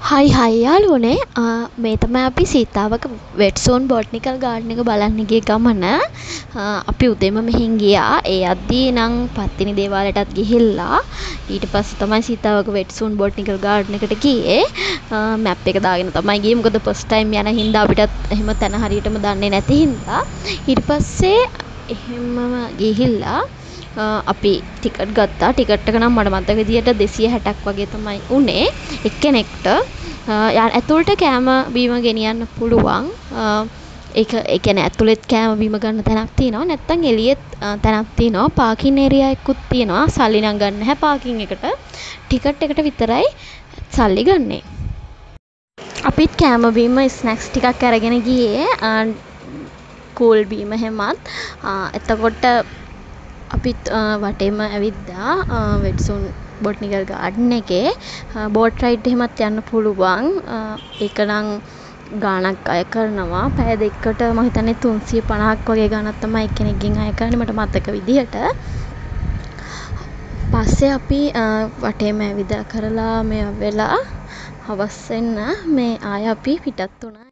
හයි හයි යාළුවනේ මේ තමයි අපි සීතාවක වෙට්සෝන් බොට්නිකල් ගාඩන් එක බලන්න ගිය ගමන. අපි උදේම මෙහෙන් ගියා. ඒ යද්දී නම් පත්තිනි දේවාලයටත් ගිහිල්ලා ඊට පස්සේ තමයි සීතාවක වෙට්සෝන් බොට්නිකල් ගාඩන් එකට ගියේ. මැප් එක දාගෙන තමයි ගියේ. මොකද ෆස්ට් ටයිම් යන හින්දා අපිටත් එහෙම තැන හරියටම දන්නේ නැති හින්දා. ඊට පස්සේ එහෙමම ගිහිල්ලා අපි ටිකට් ගත්තා. ටිකට් එක නම් මට මතක විදියට 260ක් වගේ තමයි උනේ එක්කෙනෙක්ට. ඇතුළට කෑම බීම ගෙනියන්න පුළුවන්. ඒක ඒ කියන්නේ ඇතුළෙත් කෑම බීම ගන්න තැනක් තියෙනවා. නැත්නම් එළියෙත් තැනක් තියෙනවා. පාකින් ඒරියා එකකුත් තියෙනවා. සල්ලි නම් ගන්න නැහැ පාකින් එකට. ටිකට් එකට විතරයි සල්ලි ගන්නේ. අපිත් කෑම බීම ස්නැක්ස් ටිකක් අරගෙන ගියේ. කූල් බීම හැමත්. එතකොට අපිත් වටේම ඇවිද්දා වෙට්සුන් බොට්නිකල් ගාඩන් එකේ. බෝට් රයිඩ් එහෙමත් යන්න පුළුවන්. ඒක නම් ගාණක් අය කරනවා. පැය දෙකකට මම හිතන්නේ 350ක් වගේ ගාණක් තමයි එක්කෙනෙක්ගෙන් අය කරන්නේ මට මතක විදිහට. පස්සේ අපි වටේම ඇවිදලා කරලා මේ වෙලා හවස් වෙන්න මේ ආය අපි පිටත් වුණා.